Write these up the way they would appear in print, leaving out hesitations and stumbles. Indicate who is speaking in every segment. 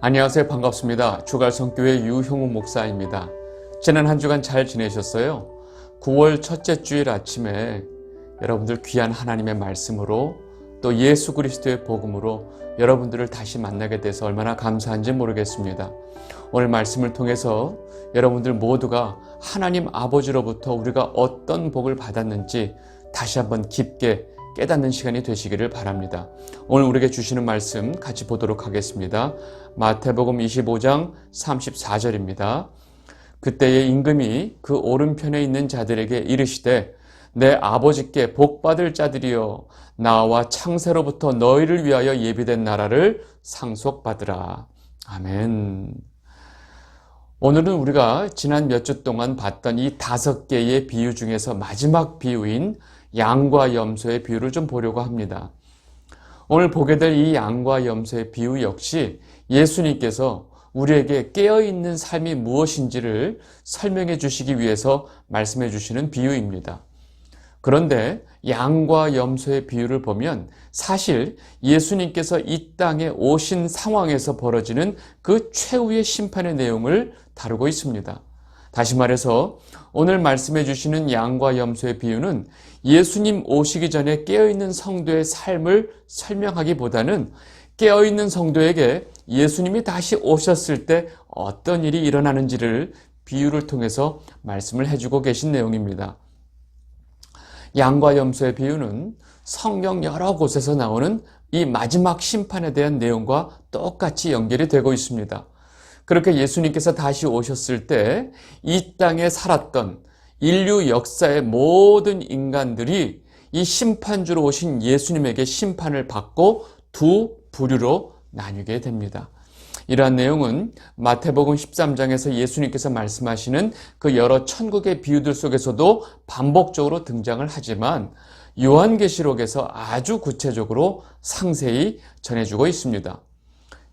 Speaker 1: 안녕하세요. 반갑습니다. 주갈성교회 유형우 목사입니다. 지난 한 주간 잘 지내셨어요? 9월 첫째 주일 아침에 여러분들 귀한 하나님의 말씀으로 또 예수 그리스도의 복음으로 여러분들을 다시 만나게 돼서 얼마나 감사한지 모르겠습니다. 오늘 말씀을 통해서 여러분들 모두가 하나님 아버지로부터 우리가 어떤 복을 받았는지 다시 한번 깊게 깨닫는 시간이 되시기를 바랍니다. 오늘 우리에게 주시는 말씀 같이 보도록 하겠습니다. 마태복음 25장 34절입니다. 그때의 임금이 그 오른편에 있는 자들에게 이르시되 내 아버지께 복받을 자들이여 나와 창세로부터 너희를 위하여 예비된 나라를 상속받으라. 아멘. 오늘은 우리가 지난 몇 주 동안 봤던 이 5개의 비유 중에서 마지막 비유인 양과 염소의 비유를 좀 보려고 합니다. 오늘 보게 될 이 양과 염소의 비유 역시 예수님께서 우리에게 깨어있는 삶이 무엇인지를 설명해 주시기 위해서 말씀해 주시는 비유입니다. 그런데 양과 염소의 비유를 보면 사실 예수님께서 이 땅에 오신 상황에서 벌어지는 그 최후의 심판의 내용을 다루고 있습니다. 다시 말해서 오늘 말씀해 주시는 양과 염소의 비유는 예수님 오시기 전에 깨어있는 성도의 삶을 설명하기보다는 깨어있는 성도에게 예수님이 다시 오셨을 때 어떤 일이 일어나는지를 비유를 통해서 말씀을 해주고 계신 내용입니다. 양과 염소의 비유는 성경 여러 곳에서 나오는 이 마지막 심판에 대한 내용과 똑같이 연결이 되고 있습니다. 그렇게 예수님께서 다시 오셨을 때 이 땅에 살았던 인류 역사의 모든 인간들이 이 심판주로 오신 예수님에게 심판을 받고 두 부류로 나뉘게 됩니다. 이러한 내용은 마태복음 13장에서 예수님께서 말씀하시는 그 여러 천국의 비유들 속에서도 반복적으로 등장을 하지만 요한계시록에서 아주 구체적으로 상세히 전해주고 있습니다.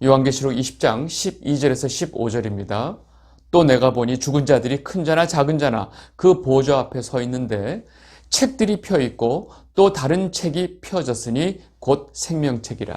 Speaker 1: 요한계시록 20장 12절에서 15절입니다. 또 내가 보니 죽은 자들이 큰 자나 작은 자나 그 보좌 앞에 서 있는데 책들이 펴 있고 또 다른 책이 펴졌으니 곧 생명책이라.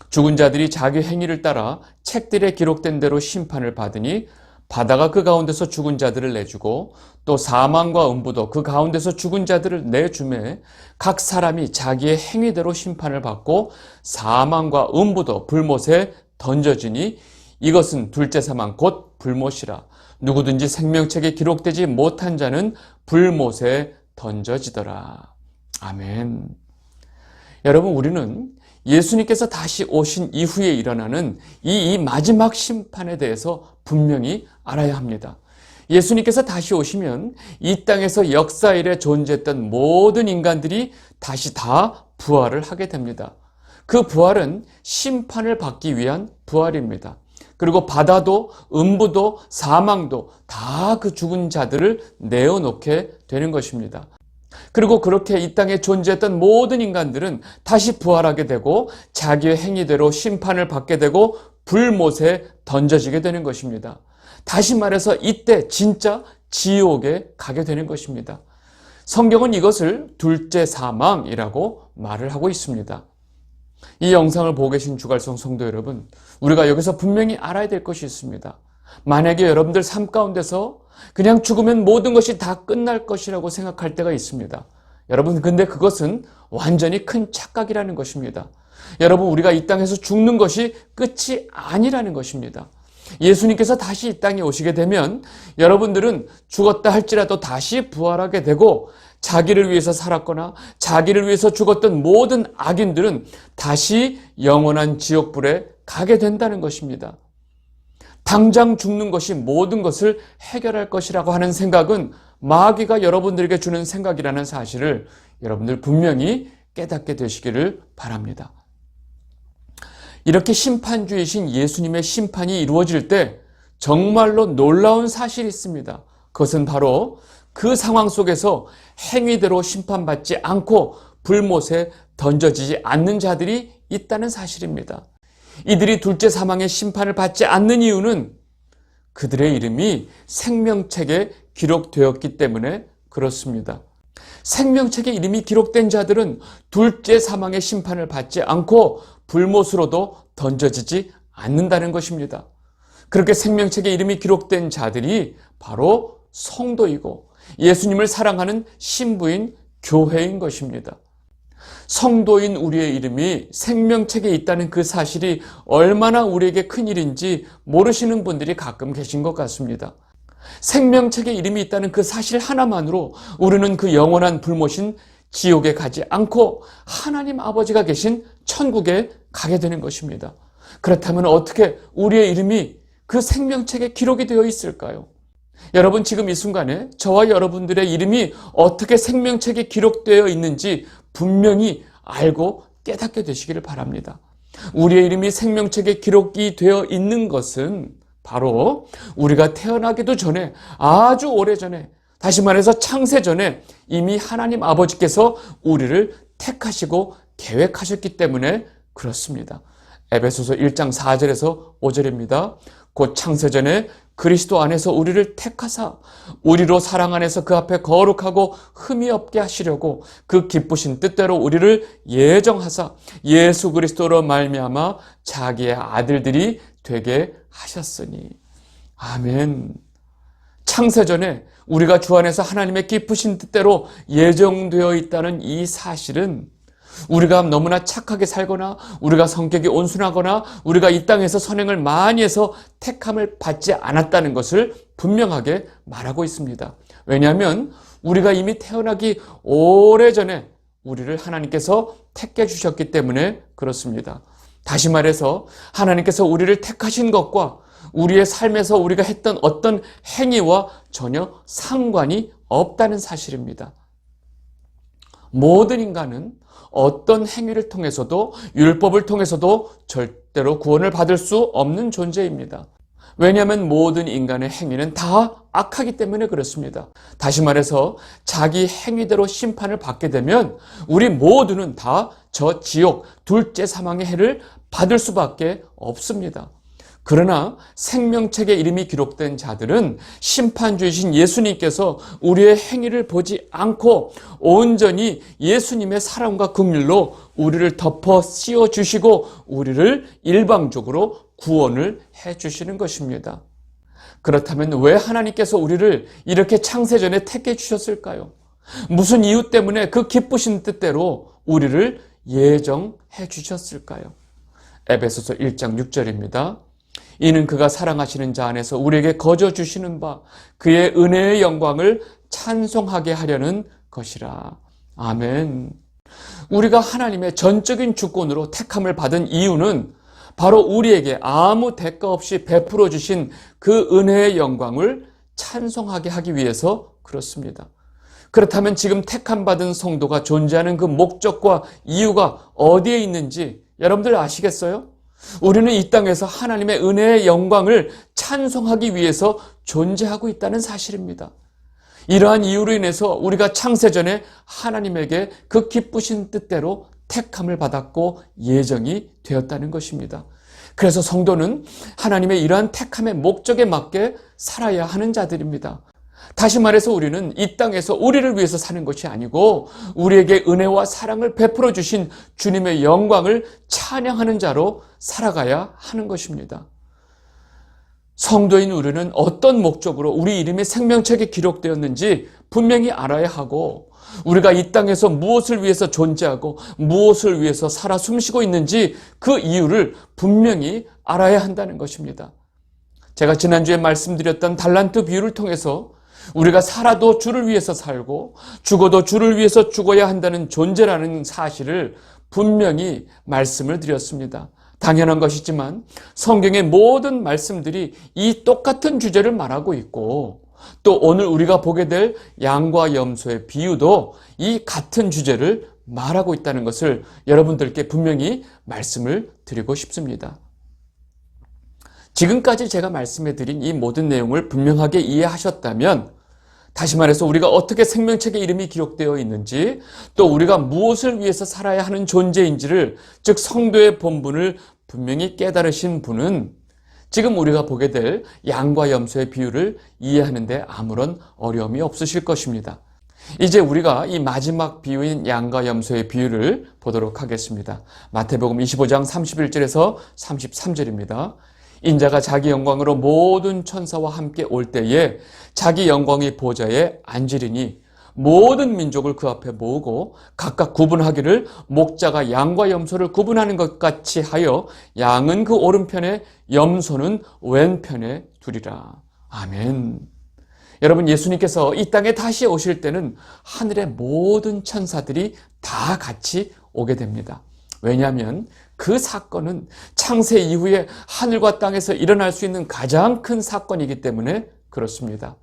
Speaker 1: 죽은 자들이 자기 행위를 따라 책들에 기록된 대로 심판을 받으니 바다가 그 가운데서 죽은 자들을 내주고 또 사망과 음부도 그 가운데서 죽은 자들을 내주매 각 사람이 자기의 행위대로 심판을 받고 사망과 음부도 불못에 던져지니 이것은 둘째 사망 곧 불못이라. 누구든지 생명책에 기록되지 못한 자는 불못에 던져지더라. 아멘. 여러분, 우리는 예수님께서 다시 오신 이후에 일어나는 이 마지막 심판에 대해서 분명히 알아야 합니다. 예수님께서 다시 오시면 이 땅에서 역사 이래 존재했던 모든 인간들이 다시 다 부활을 하게 됩니다. 그 부활은 심판을 받기 위한 부활입니다. 그리고 바다도 음부도 사망도 다 그 죽은 자들을 내어놓게 되는 것입니다. 그리고 그렇게 이 땅에 존재했던 모든 인간들은 다시 부활하게 되고 자기의 행위대로 심판을 받게 되고 불못에 던져지게 되는 것입니다. 다시 말해서 이때 진짜 지옥에 가게 되는 것입니다. 성경은 이것을 둘째 사망이라고 말을 하고 있습니다. 이 영상을 보고 계신 주갈성 성도 여러분, 우리가 여기서 분명히 알아야 될 것이 있습니다. 만약에 여러분들 삶 가운데서 그냥 죽으면 모든 것이 다 끝날 것이라고 생각할 때가 있습니다. 여러분, 근데 그것은 완전히 큰 착각이라는 것입니다. 여러분, 우리가 이 땅에서 죽는 것이 끝이 아니라는 것입니다. 예수님께서 다시 이 땅에 오시게 되면 여러분들은 죽었다 할지라도 다시 부활하게 되고 자기를 위해서 살았거나 자기를 위해서 죽었던 모든 악인들은 다시 영원한 지옥불에 가게 된다는 것입니다. 당장 죽는 것이 모든 것을 해결할 것이라고 하는 생각은 마귀가 여러분들에게 주는 생각이라는 사실을 여러분들 분명히 깨닫게 되시기를 바랍니다. 이렇게 심판주이신 예수님의 심판이 이루어질 때 정말로 놀라운 사실이 있습니다. 그것은 바로 그 상황 속에서 행위대로 심판받지 않고 불못에 던져지지 않는 자들이 있다는 사실입니다. 이들이 둘째 사망의 심판을 받지 않는 이유는 그들의 이름이 생명책에 기록되었기 때문에 그렇습니다. 생명책에 이름이 기록된 자들은 둘째 사망의 심판을 받지 않고 불못으로도 던져지지 않는다는 것입니다. 그렇게 생명책에 이름이 기록된 자들이 바로 성도이고 예수님을 사랑하는 신부인 교회인 것입니다. 성도인 우리의 이름이 생명책에 있다는 그 사실이 얼마나 우리에게 큰 일인지 모르시는 분들이 가끔 계신 것 같습니다. 생명책에 이름이 있다는 그 사실 하나만으로 우리는 그 영원한 불못인 지옥에 가지 않고 하나님 아버지가 계신 천국에 가게 되는 것입니다. 그렇다면 어떻게 우리의 이름이 그 생명책에 기록이 되어 있을까요? 여러분, 지금 이 순간에 저와 여러분들의 이름이 어떻게 생명책에 기록되어 있는지 분명히 알고 깨닫게 되시기를 바랍니다. 우리의 이름이 생명책에 기록이 되어 있는 것은 바로 우리가 태어나기도 전에, 아주 오래전에, 다시 말해서 창세전에 이미 하나님 아버지께서 우리를 택하시고 계획하셨기 때문에 그렇습니다. 에베소서 1장 4절에서 5절입니다. 곧 창세전에 그리스도 안에서 우리를 택하사 우리로 사랑 안에서 그 앞에 거룩하고 흠이 없게 하시려고 그 기쁘신 뜻대로 우리를 예정하사 예수 그리스도로 말미암아 자기의 아들들이 되게 하셨으니. 아멘. 창세전에 우리가 주 안에서 하나님의 기쁘신 뜻대로 예정되어 있다는 이 사실은 우리가 너무나 착하게 살거나 우리가 성격이 온순하거나 우리가 이 땅에서 선행을 많이 해서 택함을 받지 않았다는 것을 분명하게 말하고 있습니다. 왜냐하면 우리가 이미 태어나기 오래전에 우리를 하나님께서 택해 주셨기 때문에 그렇습니다. 다시 말해서 하나님께서 우리를 택하신 것과 우리의 삶에서 우리가 했던 어떤 행위와 전혀 상관이 없다는 사실입니다. 모든 인간은 어떤 행위를 통해서도 율법을 통해서도 절대로 구원을 받을 수 없는 존재입니다. 왜냐하면 모든 인간의 행위는 다 악하기 때문에 그렇습니다. 다시 말해서 자기 행위대로 심판을 받게 되면 우리 모두는 다 저 지옥 둘째 사망의 해를 받을 수밖에 없습니다. 그러나 생명책에 이름이 기록된 자들은 심판주이신 예수님께서 우리의 행위를 보지 않고 온전히 예수님의 사랑과 긍휼로 우리를 덮어 씌워주시고 우리를 일방적으로 구원을 해주시는 것입니다. 그렇다면 왜 하나님께서 우리를 이렇게 창세전에 택해 주셨을까요? 무슨 이유 때문에 그 기쁘신 뜻대로 우리를 예정해 주셨을까요? 에베소서 1장 6절입니다. 이는 그가 사랑하시는 자 안에서 우리에게 거저 주시는 바 그의 은혜의 영광을 찬송하게 하려는 것이라. 아멘. 우리가 하나님의 전적인 주권으로 택함을 받은 이유는 바로 우리에게 아무 대가 없이 베풀어 주신 그 은혜의 영광을 찬송하게 하기 위해서 그렇습니다. 그렇다면 지금 택함 받은 성도가 존재하는 그 목적과 이유가 어디에 있는지 여러분들 아시겠어요? 우리는 이 땅에서 하나님의 은혜의 영광을 찬송하기 위해서 존재하고 있다는 사실입니다. 이러한 이유로 인해서 우리가 창세전에 하나님에게 그 기쁘신 뜻대로 택함을 받았고 예정이 되었다는 것입니다. 그래서 성도는 하나님의 이러한 택함의 목적에 맞게 살아야 하는 자들입니다. 다시 말해서 우리는 이 땅에서 우리를 위해서 사는 것이 아니고 우리에게 은혜와 사랑을 베풀어 주신 주님의 영광을 찬양하는 자로 살아가야 하는 것입니다. 성도인 우리는 어떤 목적으로 우리 이름이 생명책에 기록되었는지 분명히 알아야 하고 우리가 이 땅에서 무엇을 위해서 존재하고 무엇을 위해서 살아 숨쉬고 있는지 그 이유를 분명히 알아야 한다는 것입니다. 제가 지난주에 말씀드렸던 달란트 비유를 통해서 우리가 살아도 주를 위해서 살고 죽어도 주를 위해서 죽어야 한다는 존재라는 사실을 분명히 말씀을 드렸습니다. 당연한 것이지만 성경의 모든 말씀들이 이 똑같은 주제를 말하고 있고 또 오늘 우리가 보게 될 양과 염소의 비유도 이 같은 주제를 말하고 있다는 것을 여러분들께 분명히 말씀을 드리고 싶습니다. 지금까지 제가 말씀해 드린 이 모든 내용을 분명하게 이해하셨다면 다시 말해서 우리가 어떻게 생명책에 이름이 기록되어 있는지 또 우리가 무엇을 위해서 살아야 하는 존재인지를 즉 성도의 본분을 분명히 깨달으신 분은 지금 우리가 보게 될 양과 염소의 비유를 이해하는 데 아무런 어려움이 없으실 것입니다. 이제 우리가 이 마지막 비유인 양과 염소의 비유를 보도록 하겠습니다. 마태복음 25장 31절에서 33절입니다. 인자가 자기 영광으로 모든 천사와 함께 올 때에 자기 영광의 보좌에 앉으리니 모든 민족을 그 앞에 모으고 각각 구분하기를 목자가 양과 염소를 구분하는 것 같이 하여 양은 그 오른편에 염소는 왼편에 두리라. 아멘. 여러분, 예수님께서 이 땅에 다시 오실 때는 하늘의 모든 천사들이 다 같이 오게 됩니다. 왜냐하면 그 사건은 창세 이후에 하늘과 땅에서 일어날 수 있는 가장 큰 사건이기 때문에 그렇습니다.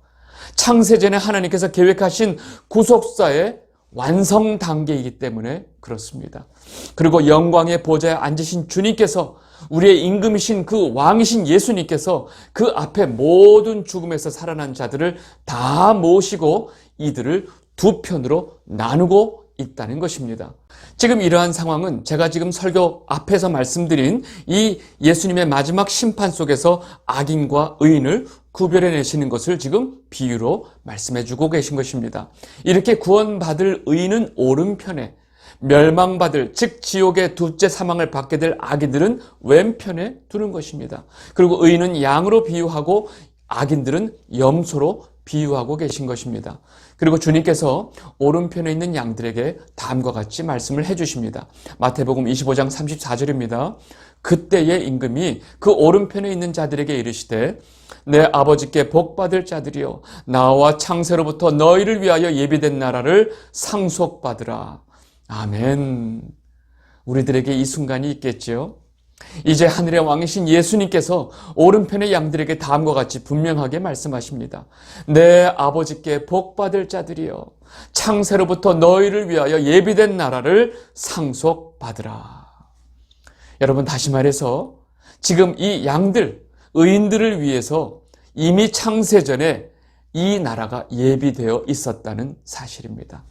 Speaker 1: 창세전에 하나님께서 계획하신 구속사의 완성 단계이기 때문에 그렇습니다. 그리고 영광의 보좌에 앉으신 주님께서, 우리의 임금이신 그 왕이신 예수님께서 그 앞에 모든 죽음에서 살아난 자들을 다 모시고 이들을 두 편으로 나누고 있다는 것입니다. 지금 이러한 상황은 제가 지금 설교 앞에서 말씀드린 이 예수님의 마지막 심판 속에서 악인과 의인을 구별해내시는 것을 지금 비유로 말씀해주고 계신 것입니다. 이렇게 구원받을 의인은 오른편에, 멸망받을, 즉 지옥의 둘째 사망을 받게 될 악인들은 왼편에 두는 것입니다. 그리고 의인은 양으로 비유하고 악인들은 염소로 비유하고 계신 것입니다. 그리고 주님께서 오른편에 있는 양들에게 다음과 같이 말씀을 해주십니다. 마태복음 25장 34절입니다. 그때의 임금이 그 오른편에 있는 자들에게 이르시되 내 아버지께 복받을 자들이여 나와 창세로부터 너희를 위하여 예비된 나라를 상속받으라. 아멘. 우리들에게 이 순간이 있겠지요. 이제 하늘의 왕이신 예수님께서 오른편의 양들에게 다음과 같이 분명하게 말씀하십니다. 내 아버지께 복받을 자들이여 창세로부터 너희를 위하여 예비된 나라를 상속받으라. 여러분, 다시 말해서 지금 이 양들, 의인들을 위해서 이미 창세전에 이 나라가 예비되어 있었다는 사실입니다.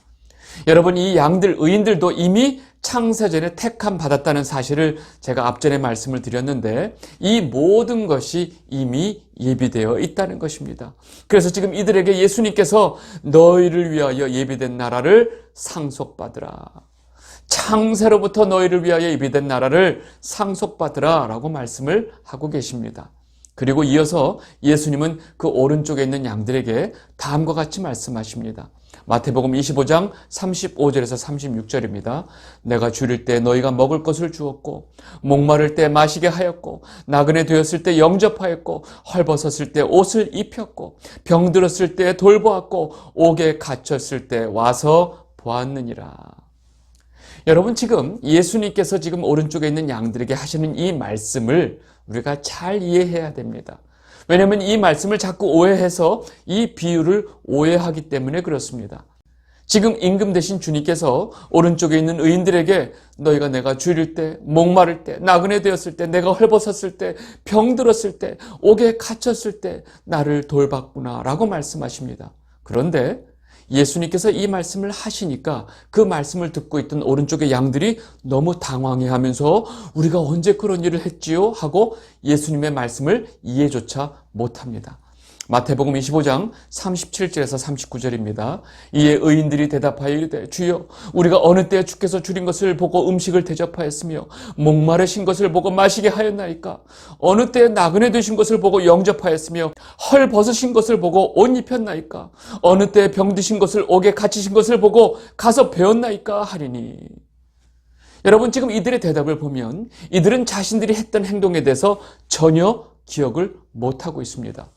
Speaker 1: 여러분, 이 양들, 의인들도 이미 창세전에 택함 받았다는 사실을 제가 앞전에 말씀을 드렸는데 이 모든 것이 이미 예비되어 있다는 것입니다. 그래서 지금 이들에게 예수님께서 너희를 위하여 예비된 나라를 상속받으라. 창세로부터 너희를 위하여 예비된 나라를 상속받으라 라고 말씀을 하고 계십니다. 그리고 이어서 예수님은 그 오른쪽에 있는 양들에게 다음과 같이 말씀하십니다. 마태복음 25장 35절에서 36절입니다. 내가 줄일 때 너희가 먹을 것을 주었고 목마를 때 마시게 하였고 나그네 되었을 때 영접하였고 헐벗었을 때 옷을 입혔고 병들었을 때 돌보았고 옥에 갇혔을 때 와서 보았느니라. 여러분, 지금 예수님께서 지금 오른쪽에 있는 양들에게 하시는 이 말씀을 우리가 잘 이해해야 됩니다. 왜냐하면 이 말씀을 자꾸 오해해서 이 비유를 오해하기 때문에 그렇습니다. 지금 임금 되신 주님께서 오른쪽에 있는 의인들에게 너희가 내가 줄일 때, 목마를 때, 나그네 되었을 때, 내가 헐벗었을 때, 병들었을 때, 옥에 갇혔을 때 나를 돌봤구나 라고 말씀하십니다. 그런데 예수님께서 이 말씀을 하시니까 그 말씀을 듣고 있던 오른쪽의 양들이 너무 당황해하면서 우리가 언제 그런 일을 했지요? 하고 예수님의 말씀을 이해조차 못합니다. 마태복음 25장 37절에서 39절입니다. 이에 의인들이 대답하여 이르되 주여 우리가 어느 때에 주께서 줄인 것을 보고 음식을 대접하였으며 목마르신 것을 보고 마시게 하였나이까? 어느 때에 나그네 되신 것을 보고 영접하였으며 헐 벗으신 것을 보고 옷 입혔나이까? 어느 때에 병드신 것을 옥에 갇히신 것을 보고 가서 배웠나이까? 하리니. 여러분, 지금 이들의 대답을 보면 이들은 자신들이 했던 행동에 대해서 전혀 기억을 못하고 있습니다.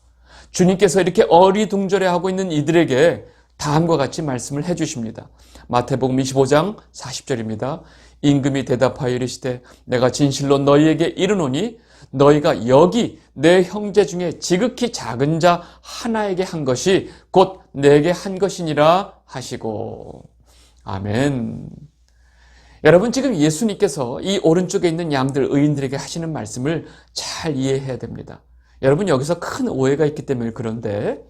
Speaker 1: 주님께서 이렇게 어리둥절해하고 있는 이들에게 다음과 같이 말씀을 해주십니다. 마태복음 25장 40절입니다. 임금이 대답하여 이르시되 내가 진실로 너희에게 이르노니 너희가 여기 내 형제 중에 지극히 작은 자 하나에게 한 것이 곧 내게 한 것이니라 하시고. 아멘. 여러분, 지금 예수님께서 이 오른쪽에 있는 양들, 의인들에게 하시는 말씀을 잘 이해해야 됩니다. 여러분, 여기서 큰 오해가 있기 때문에 그런데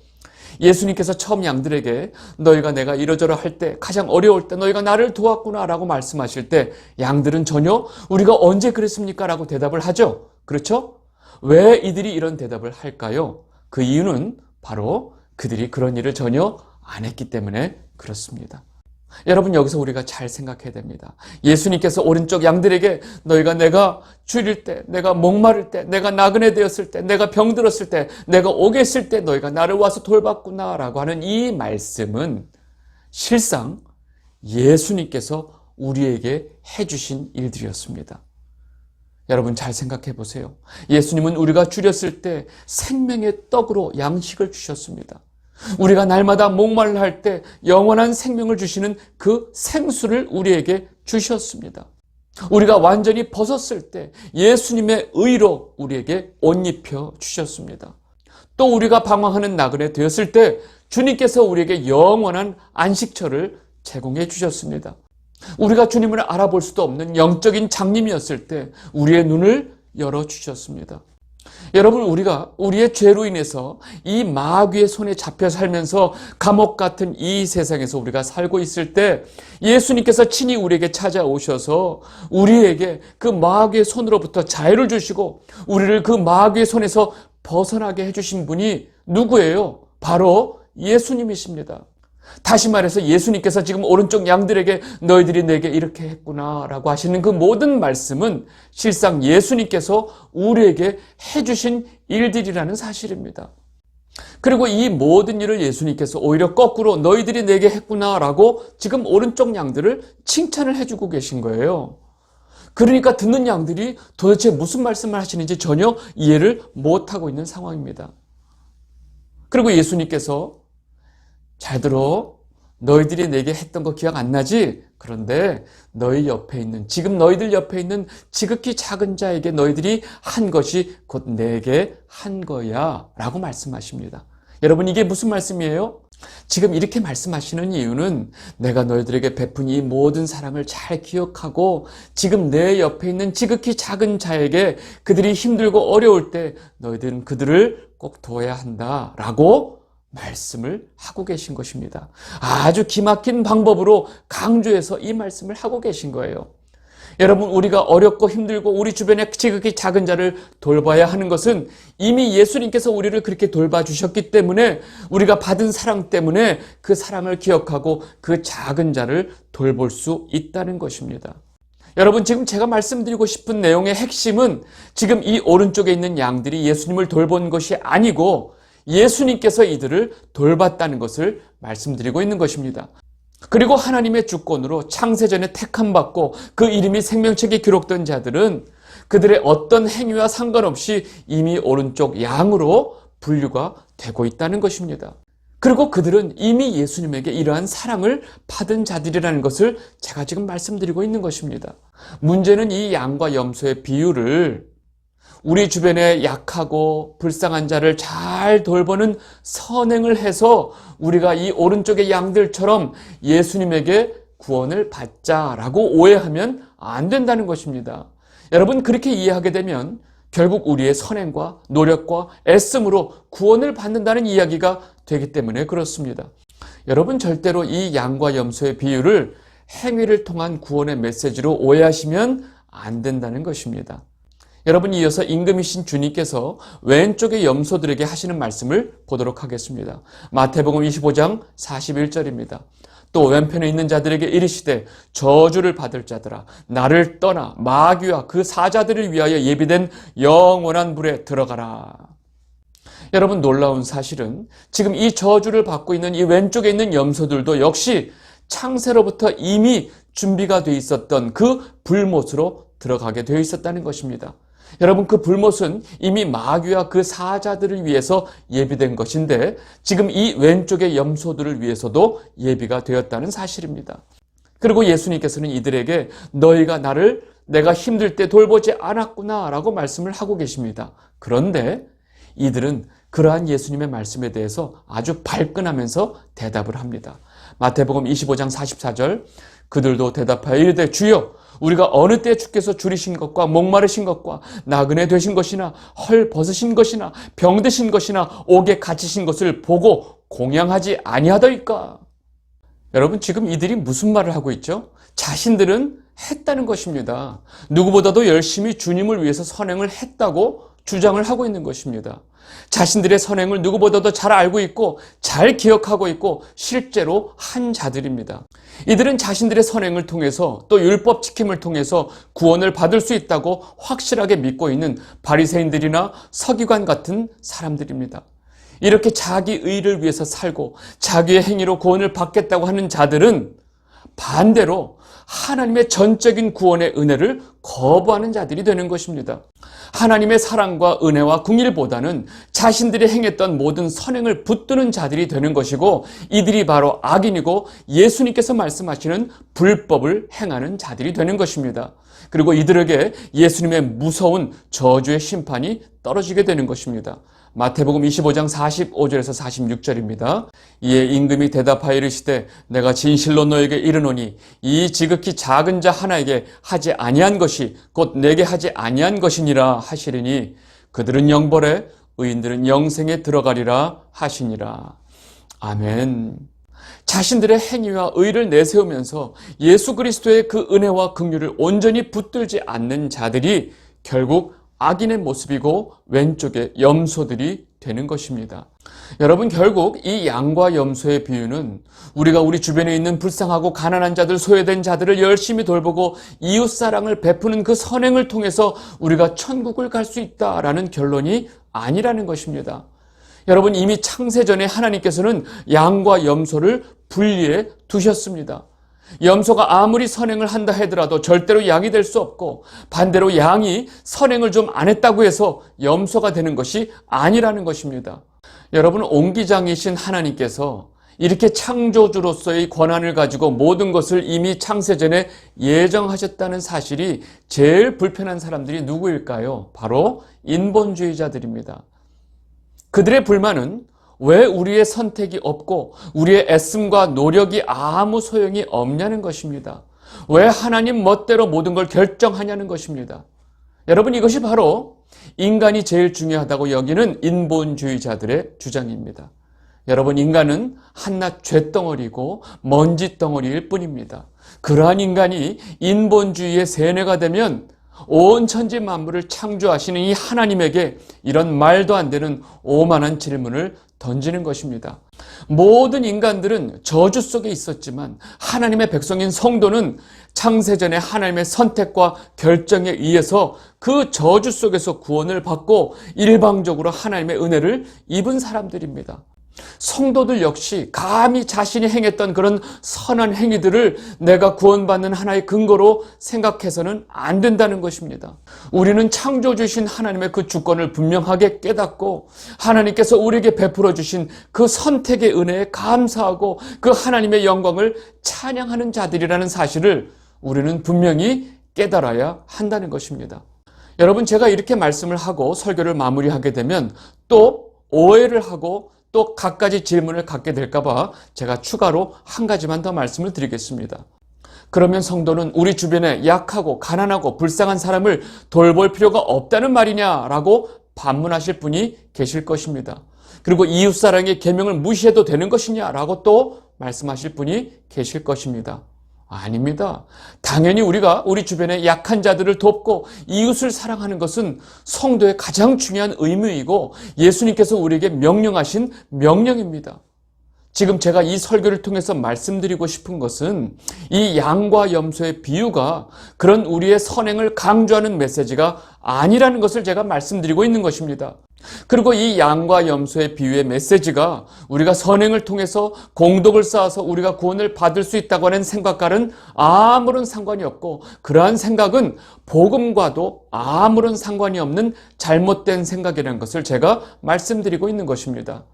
Speaker 1: 예수님께서 처음 양들에게 너희가 내가 이러저러 할 때, 가장 어려울 때 너희가 나를 도왔구나 라고 말씀하실 때 양들은 전혀 우리가 언제 그랬습니까? 라고 대답을 하죠. 그렇죠? 왜 이들이 이런 대답을 할까요? 그 이유는 바로 그들이 그런 일을 전혀 안 했기 때문에 그렇습니다. 여러분, 여기서 우리가 잘 생각해야 됩니다. 예수님께서 오른쪽 양들에게 너희가 내가 줄일 때, 내가 목마를 때, 내가 나그네 되었을 때, 내가 병들었을 때, 내가 오게 했을 때 너희가 나를 와서 돌봤구나 라고 하는 이 말씀은 실상 예수님께서 우리에게 해주신 일들이었습니다. 여러분, 잘 생각해 보세요. 예수님은 우리가 줄였을 때 생명의 떡으로 양식을 주셨습니다. 우리가 날마다 목말라 할 때 영원한 생명을 주시는 그 생수를 우리에게 주셨습니다. 우리가 완전히 벗었을 때 예수님의 의로 우리에게 옷 입혀 주셨습니다. 또 우리가 방황하는 나그네 되었을 때 주님께서 우리에게 영원한 안식처를 제공해 주셨습니다. 우리가 주님을 알아볼 수도 없는 영적인 장님이었을 때 우리의 눈을 열어주셨습니다. 여러분, 우리가 우리의 죄로 인해서 이 마귀의 손에 잡혀 살면서 감옥 같은 이 세상에서 우리가 살고 있을 때 예수님께서 친히 우리에게 찾아오셔서 우리에게 그 마귀의 손으로부터 자유를 주시고 우리를 그 마귀의 손에서 벗어나게 해주신 분이 누구예요? 바로 예수님이십니다. 다시 말해서 예수님께서 지금 오른쪽 양들에게 너희들이 내게 이렇게 했구나 라고 하시는 그 모든 말씀은 실상 예수님께서 우리에게 해주신 일들이라는 사실입니다. 그리고 이 모든 일을 예수님께서 오히려 거꾸로 너희들이 내게 했구나 라고 지금 오른쪽 양들을 칭찬을 해주고 계신 거예요. 그러니까 듣는 양들이 도대체 무슨 말씀을 하시는지 전혀 이해를 못하고 있는 상황입니다. 그리고 예수님께서 잘 들어, 너희들이 내게 했던 거 기억 안 나지? 그런데 너희 옆에 있는, 지금 너희들 옆에 있는 지극히 작은 자에게 너희들이 한 것이 곧 내게 한 거야 라고 말씀하십니다. 여러분, 이게 무슨 말씀이에요? 지금 이렇게 말씀하시는 이유는 내가 너희들에게 베푼 이 모든 사랑을 잘 기억하고 지금 내 옆에 있는 지극히 작은 자에게 그들이 힘들고 어려울 때 너희들은 그들을 꼭 도와야 한다 라고 말씀을 하고 계신 것입니다. 아주 기막힌 방법으로 강조해서 이 말씀을 하고 계신 거예요. 여러분, 우리가 어렵고 힘들고 우리 주변에 지극히 작은 자를 돌봐야 하는 것은 이미 예수님께서 우리를 그렇게 돌봐주셨기 때문에 우리가 받은 사랑 때문에 그 사랑을 기억하고 그 작은 자를 돌볼 수 있다는 것입니다. 여러분, 지금 제가 말씀드리고 싶은 내용의 핵심은 지금 이 오른쪽에 있는 양들이 예수님을 돌본 것이 아니고 예수님께서 이들을 돌봤다는 것을 말씀드리고 있는 것입니다. 그리고 하나님의 주권으로 창세전에 택함받고 그 이름이 생명책에 기록된 자들은 그들의 어떤 행위와 상관없이 이미 오른쪽 양으로 분류가 되고 있다는 것입니다. 그리고 그들은 이미 예수님에게 이러한 사랑을 받은 자들이라는 것을 제가 지금 말씀드리고 있는 것입니다. 문제는 이 양과 염소의 비유를 우리 주변에 약하고 불쌍한 자를 잘 돌보는 선행을 해서 우리가 이 오른쪽의 양들처럼 예수님에게 구원을 받자라고 오해하면 안 된다는 것입니다. 여러분, 그렇게 이해하게 되면 결국 우리의 선행과 노력과 애씀으로 구원을 받는다는 이야기가 되기 때문에 그렇습니다. 여러분, 절대로 이 양과 염소의 비유를 행위를 통한 구원의 메시지로 오해하시면 안 된다는 것입니다. 여러분, 이어서 임금이신 주님께서 왼쪽의 염소들에게 하시는 말씀을 보도록 하겠습니다. 마태복음 25장 41절입니다. 또 왼편에 있는 자들에게 이르시되 저주를 받을 자들아 나를 떠나 마귀와 그 사자들을 위하여 예비된 영원한 불에 들어가라. 여러분, 놀라운 사실은 지금 이 저주를 받고 있는 이 왼쪽에 있는 염소들도 역시 창세로부터 이미 준비가 되어 있었던 그 불못으로 들어가게 되어 있었다는 것입니다. 여러분, 그 불못은 이미 마귀와 그 사자들을 위해서 예비된 것인데 지금 이 왼쪽의 염소들을 위해서도 예비가 되었다는 사실입니다. 그리고 예수님께서는 이들에게 너희가 나를 내가 힘들 때 돌보지 않았구나 라고 말씀을 하고 계십니다. 그런데 이들은 그러한 예수님의 말씀에 대해서 아주 발끈하면서 대답을 합니다. 마태복음 25장 44절, 그들도 대답하여 이르되 주여 우리가 어느 때 주께서 줄이신 것과 목마르신 것과 나그네 되신 것이나 헐 벗으신 것이나 병드신 것이나 옥에 갇히신 것을 보고 공양하지 아니하더이까. 여러분, 지금 이들이 무슨 말을 하고 있죠? 자신들은 했다는 것입니다. 누구보다도 열심히 주님을 위해서 선행을 했다고 주장을 하고 있는 것입니다. 자신들의 선행을 누구보다도 잘 알고 있고 잘 기억하고 있고 실제로 한 자들입니다. 이들은 자신들의 선행을 통해서 또 율법 지킴을 통해서 구원을 받을 수 있다고 확실하게 믿고 있는 바리새인들이나 서기관 같은 사람들입니다. 이렇게 자기 의를 위해서 살고 자기의 행위로 구원을 받겠다고 하는 자들은 반대로 하나님의 전적인 구원의 은혜를 거부하는 자들이 되는 것입니다. 하나님의 사랑과 은혜와 긍휼보다는 자신들이 행했던 모든 선행을 붙드는 자들이 되는 것이고, 이들이 바로 악인이고 예수님께서 말씀하시는 불법을 행하는 자들이 되는 것입니다. 그리고 이들에게 예수님의 무서운 저주의 심판이 떨어지게 되는 것입니다. 마태복음 25장 45절에서 46절입니다. 이에 임금이 대답하여 이르시되 내가 진실로 너에게 이르노니 이 지극히 작은 자 하나에게 하지 아니한 것이 곧 내게 하지 아니한 것이니라 하시리니 그들은 영벌에 의인들은 영생에 들어가리라 하시니라. 아멘. 자신들의 행위와 의를 내세우면서 예수 그리스도의 그 은혜와 긍휼을 온전히 붙들지 않는 자들이 결국 악인의 모습이고 왼쪽에 염소들이 되는 것입니다. 여러분, 결국 이 양과 염소의 비유는 우리가 우리 주변에 있는 불쌍하고 가난한 자들, 소외된 자들을 열심히 돌보고 이웃사랑을 베푸는 그 선행을 통해서 우리가 천국을 갈 수 있다라는 결론이 아니라는 것입니다. 여러분, 이미 창세전에 하나님께서는 양과 염소를 분리해 두셨습니다. 염소가 아무리 선행을 한다 하더라도 절대로 양이 될 수 없고, 반대로 양이 선행을 좀 안 했다고 해서 염소가 되는 것이 아니라는 것입니다. 여러분, 옹기장이신 하나님께서 이렇게 창조주로서의 권한을 가지고 모든 것을 이미 창세전에 예정하셨다는 사실이 제일 불편한 사람들이 누구일까요? 바로 인본주의자들입니다. 그들의 불만은 왜 우리의 선택이 없고 우리의 애씀과 노력이 아무 소용이 없냐는 것입니다. 왜 하나님 멋대로 모든 걸 결정하냐는 것입니다. 여러분, 이것이 바로 인간이 제일 중요하다고 여기는 인본주의자들의 주장입니다. 여러분, 인간은 한낱 쇳덩어리고 먼지덩어리일 뿐입니다. 그러한 인간이 인본주의의 세뇌가 되면 온 천지 만물을 창조하시는 이 하나님에게 이런 말도 안 되는 오만한 질문을 던지는 것입니다. 모든 인간들은 저주 속에 있었지만 하나님의 백성인 성도는 창세전에 하나님의 선택과 결정에 의해서 그 저주 속에서 구원을 받고 일방적으로 하나님의 은혜를 입은 사람들입니다. 성도들 역시 감히 자신이 행했던 그런 선한 행위들을 내가 구원받는 하나의 근거로 생각해서는 안 된다는 것입니다. 우리는 창조주신 하나님의 그 주권을 분명하게 깨닫고 하나님께서 우리에게 베풀어 주신 그 선택의 은혜에 감사하고 그 하나님의 영광을 찬양하는 자들이라는 사실을 우리는 분명히 깨달아야 한다는 것입니다. 여러분, 제가 이렇게 말씀을 하고 설교를 마무리하게 되면 또 오해를 하고 또 갖가지 질문을 갖게 될까봐 제가 추가로 한 가지만 더 말씀을 드리겠습니다. 그러면 성도는 우리 주변에 약하고 가난하고 불쌍한 사람을 돌볼 필요가 없다는 말이냐라고 반문하실 분이 계실 것입니다. 그리고 이웃사랑의 계명을 무시해도 되는 것이냐라고 또 말씀하실 분이 계실 것입니다. 아닙니다. 당연히 우리가 우리 주변의 약한 자들을 돕고 이웃을 사랑하는 것은 성도의 가장 중요한 의무이고 예수님께서 우리에게 명령하신 명령입니다. 지금 제가 이 설교를 통해서 말씀드리고 싶은 것은 이 양과 염소의 비유가 그런 우리의 선행을 강조하는 메시지가 아니라는 것을 제가 말씀드리고 있는 것입니다. 그리고 이 양과 염소의 비유의 메시지가 우리가 선행을 통해서 공덕을 쌓아서 우리가 구원을 받을 수 있다고 하는 생각과는 아무런 상관이 없고, 그러한 생각은 복음과도 아무런 상관이 없는 잘못된 생각이라는 것을 제가 말씀드리고 있는 것입니다.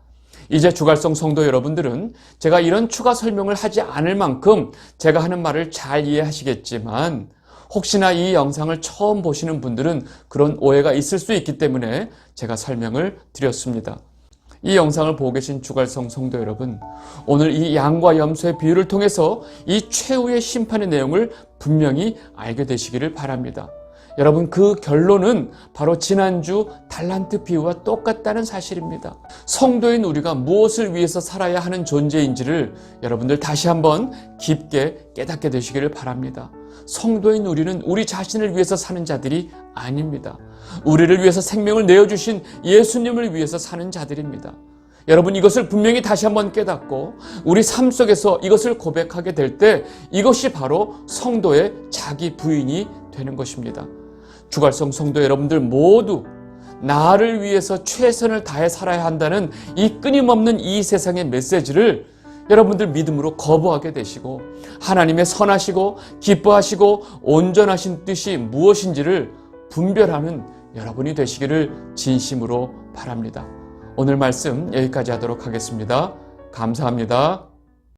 Speaker 1: 이제 주갈성 성도 여러분들은 제가 이런 추가 설명을 하지 않을 만큼 제가 하는 말을 잘 이해하시겠지만, 혹시나 이 영상을 처음 보시는 분들은 그런 오해가 있을 수 있기 때문에 제가 설명을 드렸습니다. 이 영상을 보고 계신 주갈성 성도 여러분, 오늘 이 양과 염소의 비유를 통해서 이 최후의 심판의 내용을 분명히 알게 되시기를 바랍니다. 여러분, 그 결론은 바로 지난주 달란트 비유와 똑같다는 사실입니다. 성도인 우리가 무엇을 위해서 살아야 하는 존재인지를 여러분들 다시 한번 깊게 깨닫게 되시기를 바랍니다. 성도인 우리는 우리 자신을 위해서 사는 자들이 아닙니다. 우리를 위해서 생명을 내어주신 예수님을 위해서 사는 자들입니다. 여러분, 이것을 분명히 다시 한번 깨닫고 우리 삶 속에서 이것을 고백하게 될 때 이것이 바로 성도의 자기 부인이 되는 것입니다. 주갈성 성도 여러분들 모두 나를 위해서 최선을 다해 살아야 한다는 이 끊임없는 이 세상의 메시지를 여러분들 믿음으로 거부하게 되시고 하나님의 선하시고 기뻐하시고 온전하신 뜻이 무엇인지를 분별하는 여러분이 되시기를 진심으로 바랍니다. 오늘 말씀 여기까지 하도록 하겠습니다. 감사합니다.